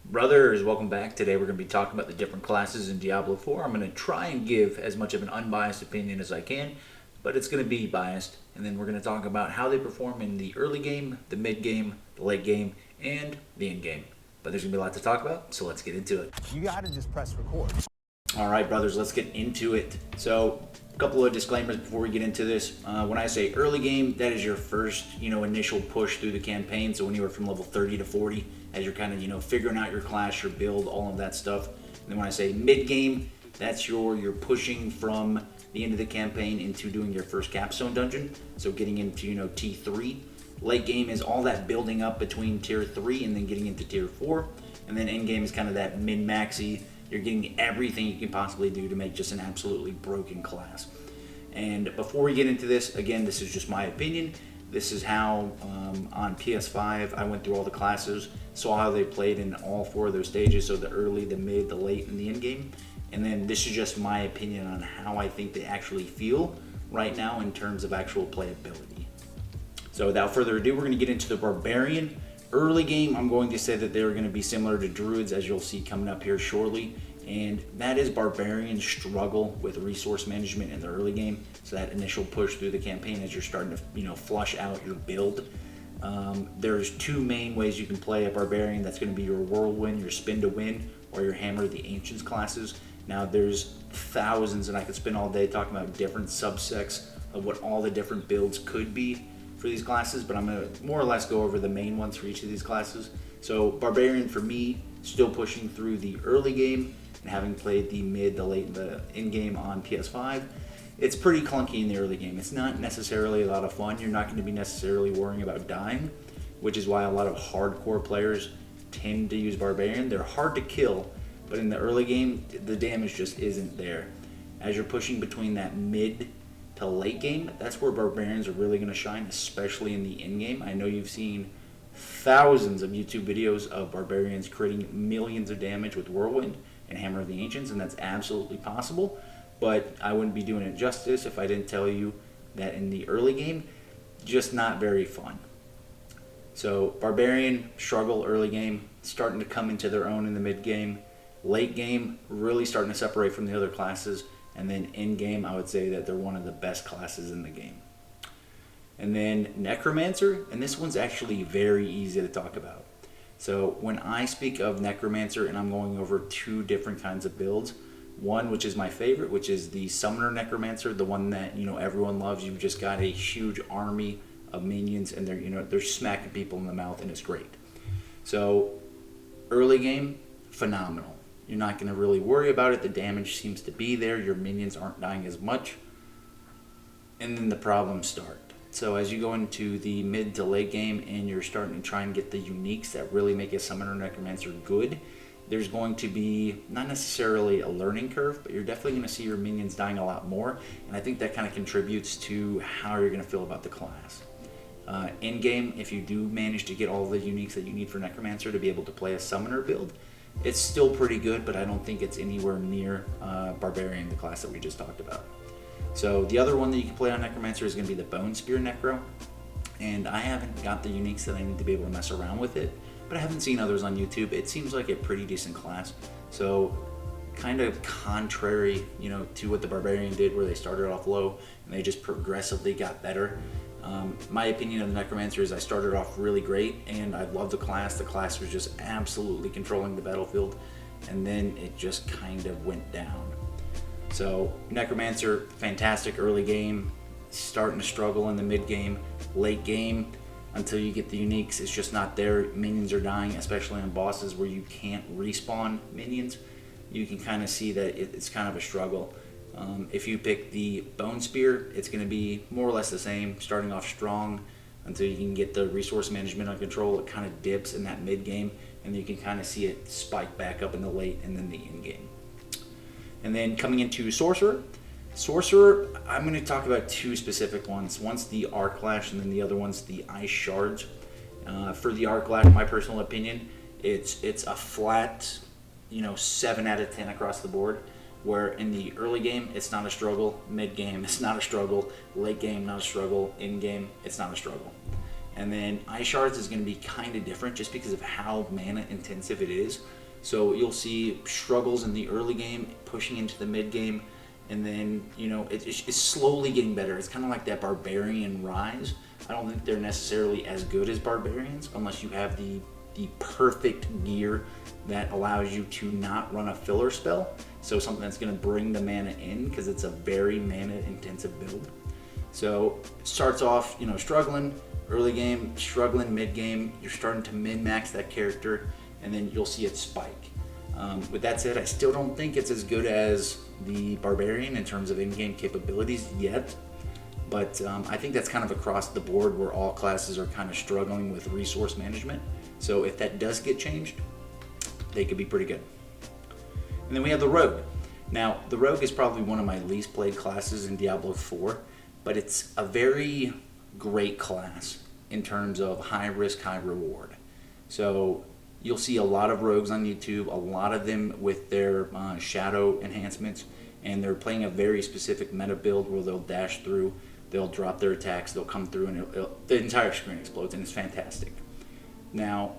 Brothers, welcome back. Today we're going to be talking about the different classes in Diablo 4. I'm going to try and give as much of an unbiased opinion as I can, but it's going to be biased. And then we're going to talk about how they perform in the early game, the mid game, the late game, and the end game. But there's going to be a lot to talk about, so let's get into it. You gotta just press record. All right, brothers, let's get into it. So, a couple of disclaimers before we get into this. When I say early game, that is your first, initial push through the campaign. So when you were from level 30 to 40, as you're kind of, figuring out your class, your build, all of that stuff. And then when I say mid game, that's you're pushing from the end of the campaign into doing your first capstone dungeon. So getting into, T3. Late game is all that building up between tier 3 and then getting into tier 4. And then end game is kind of that min-maxy. You're getting everything you can possibly do to make just an absolutely broken class. And before we get into this, again, this is just my opinion. This is how on PS5 I went through all the classes, saw how they played in all 4 of those stages, so the early, the mid, the late, and the end game. And then this is just my opinion on how I think they actually feel right now in terms of actual playability. So without further ado, we're going to get into the Barbarian. Early game, I'm going to say that they're going to be similar to Druids, as you'll see coming up here shortly. And that is Barbarians struggle with resource management in the early game. So that initial push through the campaign as you're starting to, flush out your build. There's 2 main ways you can play a Barbarian. That's going to be your Whirlwind, your Spin to Win, or your Hammer of the Ancients classes. Now there's thousands, and I could spend all day talking about different subsects of what all the different builds could be for these classes, but I'm going to more or less go over the main ones for each of these classes. So Barbarian for me, still pushing through the early game, and having played the mid, the late, and the end game on PS5, it's pretty clunky in the early game. It's not necessarily a lot of fun. You're not going to be necessarily worrying about dying, which is why a lot of hardcore players tend to use Barbarian. They're hard to kill, but in the early game, the damage just isn't there. As you're pushing between that mid to late game, that's where Barbarians are really going to shine, especially in the end game. I know you've seen thousands of YouTube videos of Barbarians creating millions of damage with Whirlwind and Hammer of the Ancients, and that's absolutely possible, but I wouldn't be doing it justice if I didn't tell you that in the early game, just not very fun. So Barbarian struggle early game, starting to come into their own in the mid game. Late game, really starting to separate from the other classes. And then end game, I would say that they're one of the best classes in the game. And then Necromancer, and this one's actually very easy to talk about. So when I speak of Necromancer, and I'm going over 2 different kinds of builds, one which is my favorite, which is the Summoner Necromancer, the one that everyone loves. You've just got a huge army of minions, and they're smacking people in the mouth, and it's great. So early game, phenomenal. You're not going to really worry about it. The damage seems to be there. Your minions aren't dying as much. And then the problems start. So as you go into the mid to late game and you're starting to try and get the uniques that really make a Summoner Necromancer good, there's going to be not necessarily a learning curve, but you're definitely going to see your minions dying a lot more. And I think that kind of contributes to how you're going to feel about the class. In game, if you do manage to get all the uniques that you need for Necromancer to be able to play a Summoner build, it's still pretty good, but I don't think it's anywhere near Barbarian, the class that we just talked about. So the other one that you can play on Necromancer is going to be the Bone Spear Necro. And I haven't got the uniques that I need to be able to mess around with it, but I haven't seen others on YouTube. It seems like a pretty decent class. So kind of contrary, to what the Barbarian did, where they started off low and they just progressively got better. My opinion of the Necromancer is I started off really great and I loved the class. The class was just absolutely controlling the battlefield, and then it just kind of went down. So Necromancer, fantastic early game, starting to struggle in the mid game. Late game, until you get the uniques, it's just not there. Minions are dying, especially on bosses where you can't respawn minions. You can kind of see that it's kind of a struggle. If you pick the Bone Spear, it's going to be more or less the same, starting off strong until you can get the resource management under control. It kind of dips in that mid game, and you can kind of see it spike back up in the late and then the end game. And then coming into Sorcerer. Sorcerer, I'm going to talk about 2 specific ones. One's the Arc Lash, and then the other one's the Ice Shards. For the Arc Lash, my personal opinion, it's a flat, 7 out of 10 across the board. Where in the early game, it's not a struggle. Mid game, it's not a struggle. Late game, not a struggle. End game, it's not a struggle. And then Ice Shards is going to be kind of different just because of how mana intensive it is. So you'll see struggles in the early game, pushing into the mid game, and then, you know, it's slowly getting better. It's kind of like that Barbarian rise. I don't think they're necessarily as good as Barbarians unless you have the perfect gear that allows you to not run a filler spell. So something that's going to bring the mana in, because it's a very mana intensive build. So it starts off, you know, struggling early game, struggling mid game. You're starting to min-max that character, and then you'll see it spike. With that said, I still don't think it's as good as the Barbarian in terms of in-game capabilities yet. But I think that's kind of across the board where all classes are kind of struggling with resource management. So if that does get changed, they could be pretty good. And then we have the Rogue. Now, the Rogue is probably one of my least played classes in Diablo 4, but it's a very great class in terms of high risk, high reward. So you'll see a lot of rogues on YouTube, a lot of them with their shadow enhancements, and they're playing a very specific meta build where they'll dash through, they'll drop their attacks, they'll come through, and the entire screen explodes, and it's fantastic. Now,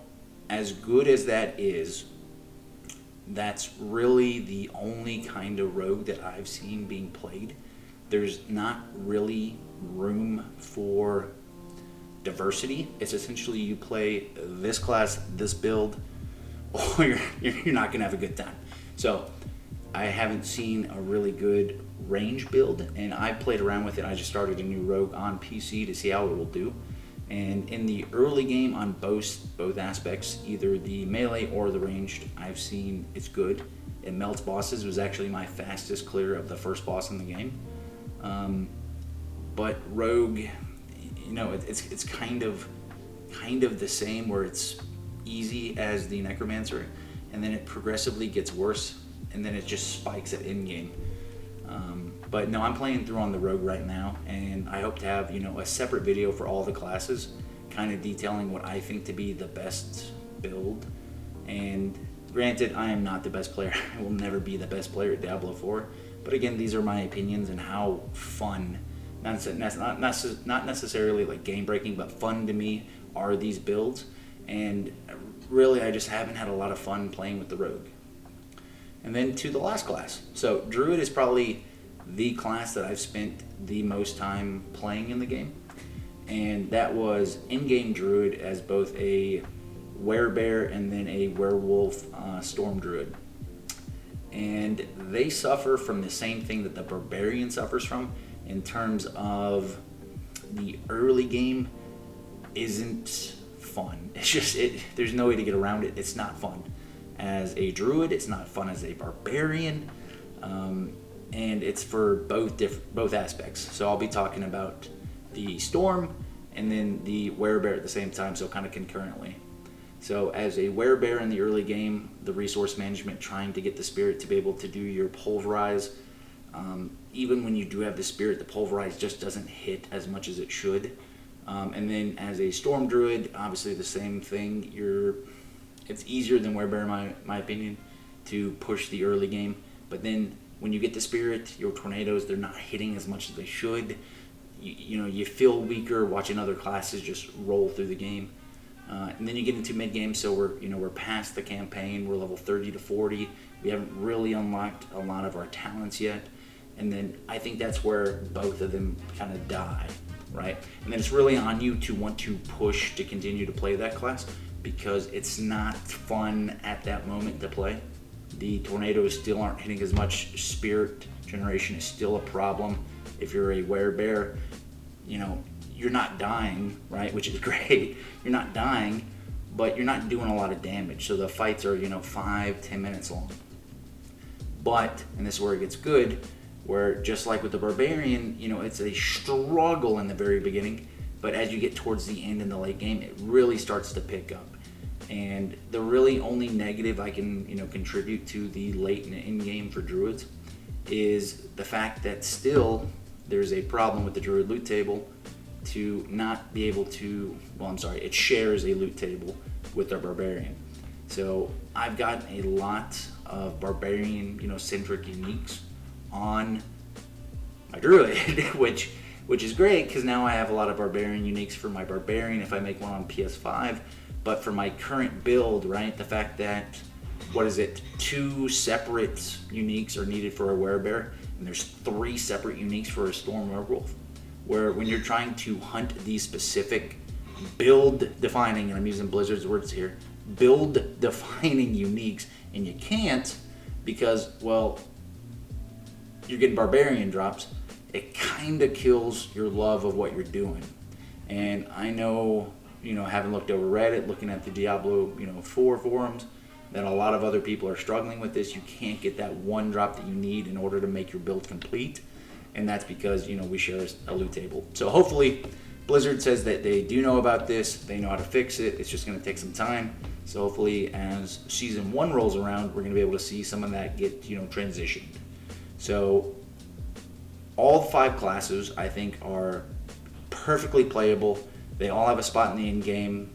as good as that is, that's really the only kind of rogue that I've seen being played. There's not really room for diversity. It's essentially you play this class, this build, or you're not going to have a good time. So I haven't seen a really good range build, and I played around with it. I just started a new rogue on PC to see how it will do. And in the early game on both aspects, either the melee or the ranged, I've seen it's good. It melts bosses. It was actually my fastest clear of the first boss in the game. But rogue, you know, it's kind of the same, where it's easy as the Necromancer, and then it progressively gets worse, and then it just spikes at in game. But no, I'm playing through on the Rogue right now, and I hope to have, you know, a separate video for all the classes, kind of detailing what I think to be the best build. And granted, I am not the best player. I will never be the best player at Diablo 4. But again, these are my opinions and how fun, not necessarily like game breaking, but fun to me are these builds. And really, I just haven't had a lot of fun playing with the Rogue. And then to the last class. So Druid is probably the class that I've spent the most time playing in the game. And that was in-game Druid as both a werebear and then a werewolf storm Druid. And they suffer from the same thing that the Barbarian suffers from, in terms of the early game isn't fun. It's just, there's no way to get around it. It's not fun as a Druid, it's not fun as a Barbarian, and it's for both aspects. So I'll be talking about the Storm and then the Werebear at the same time, so kind of concurrently. So as a Werebear in the early game, the resource management, trying to get the Spirit to be able to do your Pulverize. Even when you do have the Spirit, the Pulverize just doesn't hit as much as it should. And then as a Storm Druid, obviously the same thing. It's easier than Werebear, in my opinion, to push the early game. But then when you get the Spirit, your Tornadoes, they're not hitting as much as they should. You know, you feel weaker watching other classes just roll through the game. And then you get into mid-game, so we're past the campaign. We're level 30 to 40. We haven't really unlocked a lot of our talents yet. And then I think that's where both of them kind of die, right? And then it's really on you to want to push to continue to play that class, because it's not fun at that moment to play. The Tornadoes still aren't hitting as much. Spirit generation is still a problem. If you're a Werebear, you know, you're not dying, right? Which is great. You're not dying, but you're not doing a lot of damage. So the fights are, 5-10 minutes long. But, and this is where it gets good, where just like with the Barbarian, it's a struggle in the very beginning, but as you get towards the end in the late game, it really starts to pick up. And the really only negative I can, contribute to the late and end game for Druids is the fact that still there's a problem with the Druid loot table to not be able to, it shares a loot table with our Barbarian. So I've got a lot of Barbarian, centric uniques on my Druid, which which is great because now I have a lot of Barbarian uniques for my Barbarian if I make one on PS5. But for my current build, right, the fact that, 2 separate uniques are needed for a Werebear, and there's 3 separate uniques for a Storm Werewolf, where when you're trying to hunt these specific build-defining, and I'm using Blizzard's words here, build-defining uniques, and you can't because, well, you're getting Barbarian drops, it kind of kills your love of what you're doing. And I know, having looked over Reddit, looking at the Diablo, 4 forums, that a lot of other people are struggling with this. You can't get that one drop that you need in order to make your build complete. And that's because, we share a loot table. So hopefully Blizzard says that they do know about this. They know how to fix it. It's just going to take some time. So hopefully as Season 1 rolls around, we're going to be able to see some of that get, transitioned. So all 5 classes, I think, are perfectly playable. They all have a spot in the end game.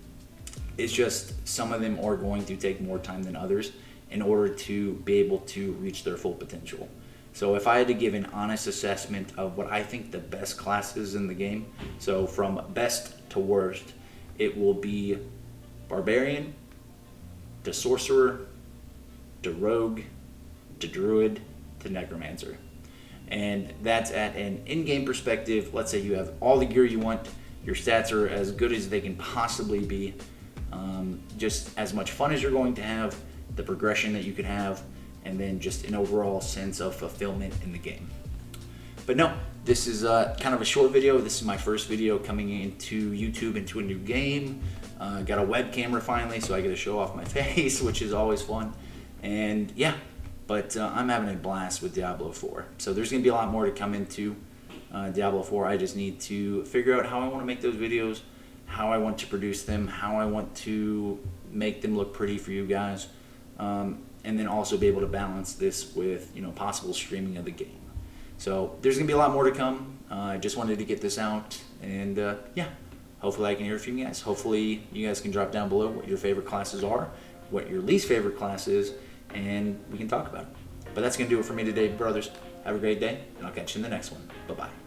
It's just some of them are going to take more time than others in order to be able to reach their full potential. So if I had to give an honest assessment of what I think the best classes in the game, so from best to worst, it will be Barbarian to Sorcerer to Rogue to Druid to Necromancer. And that's at an in-game perspective. Let's say you have all the gear you want, your stats are as good as they can possibly be, just as much fun as you're going to have, the progression that you could have, and then just an overall sense of fulfillment in the game. But no, this is kind of a short video. This is my first video coming into YouTube, into a new game. Got a web camera finally, so I get to show off my face, which is always fun. And yeah, but I'm having a blast with Diablo 4. So there's going to be a lot more to come into Diablo 4. I just need to figure out how I want to make those videos, how I want to produce them, how I want to make them look pretty for you guys, and then also be able to balance this with possible streaming of the game. So there's going to be a lot more to come. I just wanted to get this out, and yeah, hopefully I can hear from you guys. Hopefully you guys can drop down below what your favorite classes are, what your least favorite class is, and we can talk about it. But that's going to do it for me today, brothers. Have a great day, and I'll catch you in the next one. Bye-bye.